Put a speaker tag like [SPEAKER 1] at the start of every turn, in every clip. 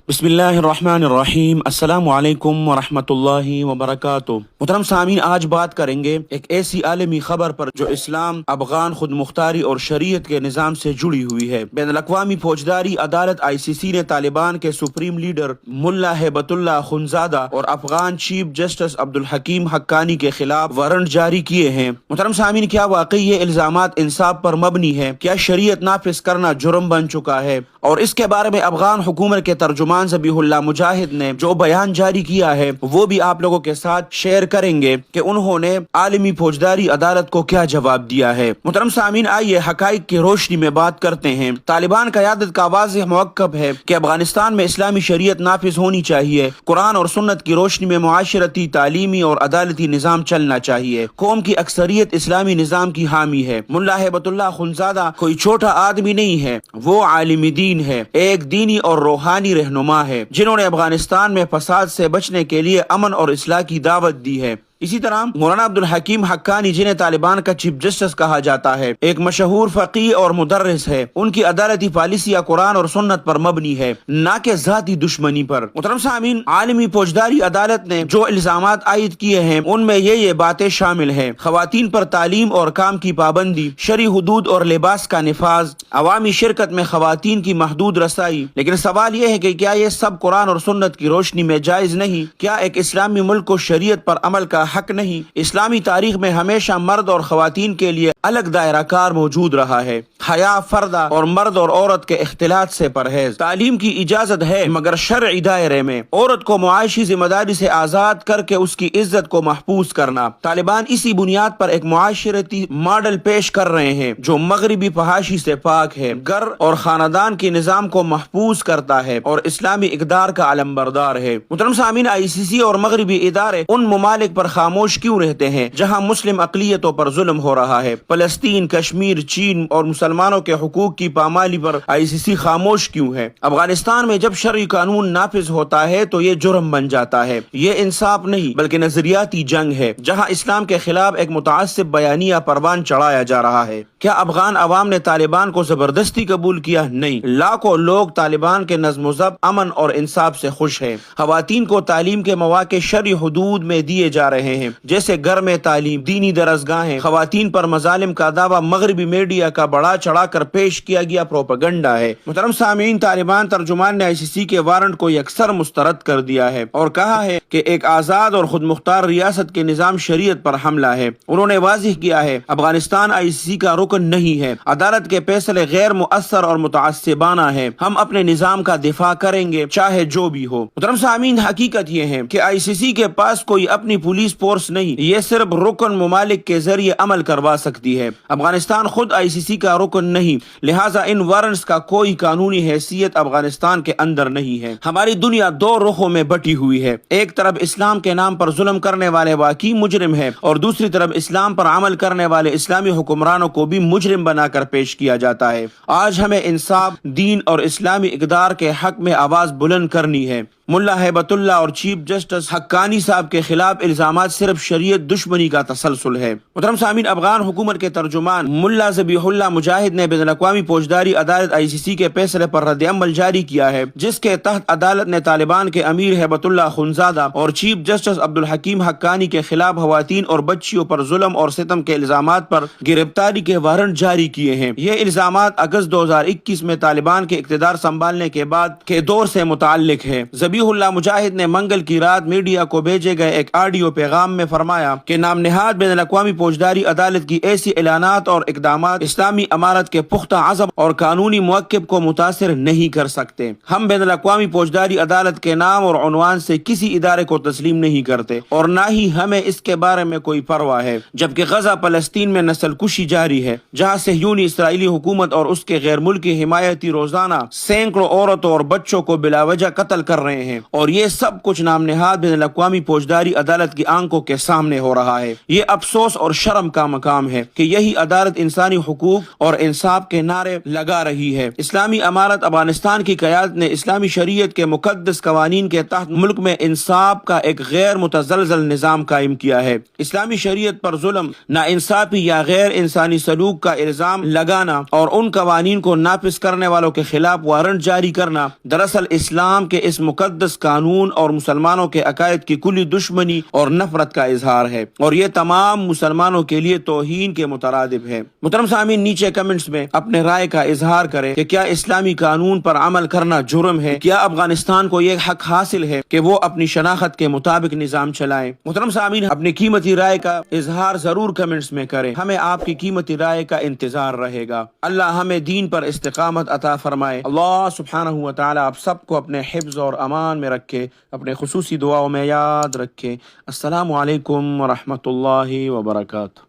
[SPEAKER 1] بسم اللہ الرحمن الرحیم، السلام علیکم ورحمۃ اللہ وبرکاتہ۔ محترم سامعین، آج بات کریں گے ایک ایسی عالمی خبر پر جو اسلام، افغان خود مختاری اور شریعت کے نظام سے جڑی ہوئی ہے۔ بین الاقوامی فوجداری عدالت ICC نے طالبان کے سپریم لیڈر ملا ہیبت اللہ خنزادہ اور افغان چیف جسٹس عبدالحکیم حقانی کے خلاف وارنٹ جاری کیے ہیں۔ محترم سامعین، کیا واقعی یہ الزامات انصاف پر مبنی ہے؟ کیا شریعت نافذ کرنا جرم بن چکا ہے؟ اور اس کے بارے میں افغان حکومت کے ترجمان ذبیح اللہ مجاہد نے جو بیان جاری کیا ہے وہ بھی آپ لوگوں کے ساتھ شیئر کریں گے کہ انہوں نے عالمی فوجداری عدالت کو کیا جواب دیا ہے۔ محترم سامعین، آئیے حقائق کی روشنی میں بات کرتے ہیں۔ طالبان قیادت کا واضح موقف ہے کہ افغانستان میں اسلامی شریعت نافذ ہونی چاہیے، قرآن اور سنت کی روشنی میں معاشرتی، تعلیمی اور عدالتی نظام چلنا چاہیے۔ قوم کی اکثریت اسلامی نظام کی حامی ہے۔ ملا ہیبت اللہ خنزادہ کوئی چھوٹا آدمی نہیں ہے، وہ عالم دین ہے، ایک دینی اور روحانی رہنما ہے جنہوں نے افغانستان میں فساد سے بچنے کے لیے امن اور اصلاح کی دعوت دی ہے۔ اسی طرح مولانا عبدالحکیم حقانی، جنہیں طالبان کا چیف جسٹس کہا جاتا ہے، ایک مشہور فقیہ اور مدرس ہے۔ ان کی عدالتی پالیسیاں قرآن اور سنت پر مبنی ہے، نہ کہ ذاتی دشمنی پر۔ محترم سامعین، عالمی فوجداری عدالت نے جو الزامات عائد کیے ہیں ان میں یہ باتیں شامل ہیں: خواتین پر تعلیم اور کام کی پابندی، شرعی حدود اور لباس کا نفاذ، عوامی شرکت میں خواتین کی محدود رسائی۔ لیکن سوال یہ ہے کہ کیا یہ سب قرآن اور سنت کی روشنی میں جائز نہیں؟ کیا ایک اسلامی ملک کو شریعت پر عمل کا حق نہیں؟ اسلامی تاریخ میں ہمیشہ مرد اور خواتین کے لیے الگ دائرہ کار موجود رہا ہے۔ حیا، پردہ اور مرد اور عورت کے اختلاط سے پرہیز۔ تعلیم کی اجازت ہے مگر شرعی دائرے میں۔ عورت کو معاشی ذمہ داری سے آزاد کر کے اس کی عزت کو محفوظ کرنا۔ طالبان اسی بنیاد پر ایک معاشرتی ماڈل پیش کر رہے ہیں جو مغربی فحاشی سے پاک ہے، گھر اور خاندان کے نظام کو محفوظ کرتا ہے اور اسلامی اقدار کا علمبردار ہے۔ محترم سامعین، ICC اور مغربی ادارے ان ممالک پر خاموش کیوں رہتے ہیں جہاں مسلم اقلیتوں پر ظلم ہو رہا ہے؟ فلسطین، کشمیر، چین اور مسلمانوں کے حقوق کی پامالی پر ICC خاموش کیوں ہے؟ افغانستان میں جب شرعی قانون نافذ ہوتا ہے تو یہ جرم بن جاتا ہے۔ یہ انصاف نہیں بلکہ نظریاتی جنگ ہے جہاں اسلام کے خلاف ایک متعصب بیانیہ پروان چڑھایا جا رہا ہے۔ کیا افغان عوام نے طالبان کو زبردستی قبول کیا؟ نہیں، لاکھوں لوگ طالبان کے نظم و ضبط، امن اور انصاف سے خوش ہیں۔ خواتین کو تعلیم کے مواقع شرعی حدود میں دیے جا رہے ہیں، جیسے گھر میں تعلیم، دینی درسگاہیں۔ خواتین پر مظالم کا دعویٰ مغربی میڈیا کا بڑا چڑھا کر پیش کیا گیا پروپیگنڈا ہے۔ محترم سامعین، طالبان ترجمان نے ICC کے وارنٹ کو یکسر مسترد کر دیا ہے اور کہا ہے کہ ایک آزاد اور خود مختار ریاست کے نظام شریعت پر حملہ ہے۔ انہوں نے واضح کیا ہے افغانستان ICC کا رکن نہیں ہے، عدالت کے فیصلے غیر مؤثر اور متعصبانہ ہے، ہم اپنے نظام کا دفاع کریں گے چاہے جو بھی ہو۔ محترم سامعین، حقیقت یہ ہے کہ ICC کے پاس کوئی اپنی پولیس فورس نہیں، یہ صرف رکن ممالک کے ذریعے عمل کروا سکتی ہے۔ افغانستان خود ICC کا رکن نہیں، لہٰذا ان وارنٹس کا کوئی قانونی حیثیت افغانستان کے اندر نہیں ہے۔ ہماری دنیا دو رخوں میں بٹی ہوئی ہے، ایک طرف اسلام کے نام پر ظلم کرنے والے واقعی مجرم ہے اور دوسری طرف اسلام پر عمل کرنے والے اسلامی حکمرانوں کو بھی مجرم بنا کر پیش کیا جاتا ہے۔ آج ہمیں انصاف، دین اور اسلامی اقدار کے حق میں آواز بلند کرنی ہے۔ ملا ہیبت اللہ اور چیف جسٹس حقانی صاحب کے خلاف الزامات صرف شریعت دشمنی کا تسلسل ہے۔ محترم سامعین، افغان حکومت کے ترجمان ملا ذبیح اللہ مجاہد نے بین الاقوامی فوجداری عدالت ICC کے فیصلے پر رد عمل جاری کیا ہے، جس کے تحت عدالت نے طالبان کے امیر ہیبت اللہ خنزادہ اور چیف جسٹس عبدالحکیم حقانی کے خلاف خواتین اور بچیوں پر ظلم اور ستم کے الزامات پر گرفتاری کے وارنٹ جاری کیے ہیں۔ یہ الزامات اگست 2021 میں طالبان کے اقتدار سنبھالنے کے بعد کے دور سے متعلق ہے۔ ذبیح اللہ مجاہد نے منگل کی رات میڈیا کو بھیجے گئے ایک آڈیو پیغام میں فرمایا کہ نام نہاد بین الاقوامی فوجداری عدالت کی ایسی اعلانات اور اقدامات اسلامی امارت کے پختہ عزم اور قانونی موقف کو متاثر نہیں کر سکتے۔ ہم بین الاقوامی فوجداری عدالت کے نام اور عنوان سے کسی ادارے کو تسلیم نہیں کرتے اور نہ ہی ہمیں اس کے بارے میں کوئی پرواہ ہے، جبکہ غزہ فلسطین میں نسل کشی جاری ہے، جہاں صہیونی اسرائیلی حکومت اور اس کے غیر ملکی حمایتی روزانہ سینکڑوں عورتوں اور بچوں کو بلا وجہ قتل کر رہے ہیں۔ ہیں، اور یہ سب کچھ نام نہاد بین الاقوامی فوجداری عدالت کی آنکھوں کے سامنے ہو رہا ہے۔ یہ افسوس اور شرم کا مقام ہے کہ یہی عدالت انسانی حقوق اور انصاف کے نعرے لگا رہی ہے۔ اسلامی امارت افغانستان کی قیادت نے اسلامی شریعت کے مقدس قوانین کے تحت ملک میں انصاف کا ایک غیر متزلزل نظام قائم کیا ہے۔ اسلامی شریعت پر ظلم، ناانصافی یا غیر انسانی سلوک کا الزام لگانا اور ان قوانین کو نافذ کرنے والوں کے خلاف وارنٹ جاری کرنا دراصل اسلام کے اس مقدس قانون اور مسلمانوں کے عقائد کی کلی دشمنی اور نفرت کا اظہار ہے، اور یہ تمام مسلمانوں کے لیے توہین کے مترادف ہے۔ محترم سامعین، نیچے کمنٹس میں اپنے رائے کا اظہار کریں کہ کیا اسلامی قانون پر عمل کرنا جرم ہے؟ کیا افغانستان کو یہ حق حاصل ہے کہ وہ اپنی شناخت کے مطابق نظام چلائیں؟ محترم سامعین، اپنی قیمتی رائے کا اظہار ضرور کمنٹس میں کریں، ہمیں آپ کی قیمتی رائے کا انتظار رہے گا۔ اللہ ہمیں دین پر استقامت عطا فرمائے۔ اللہ سبحانہ و تعالی آپ سب کو اپنے حفظ اور امان میں رکھے، اپنے خصوصی دعاؤں میں یاد رکھے۔ السلام علیکم ورحمۃ اللہ وبرکاتہ۔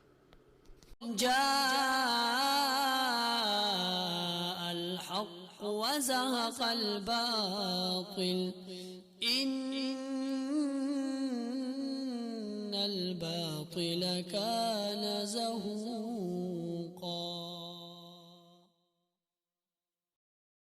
[SPEAKER 2] الحق وزهق الباطل إن الباطل كان زهوقا۔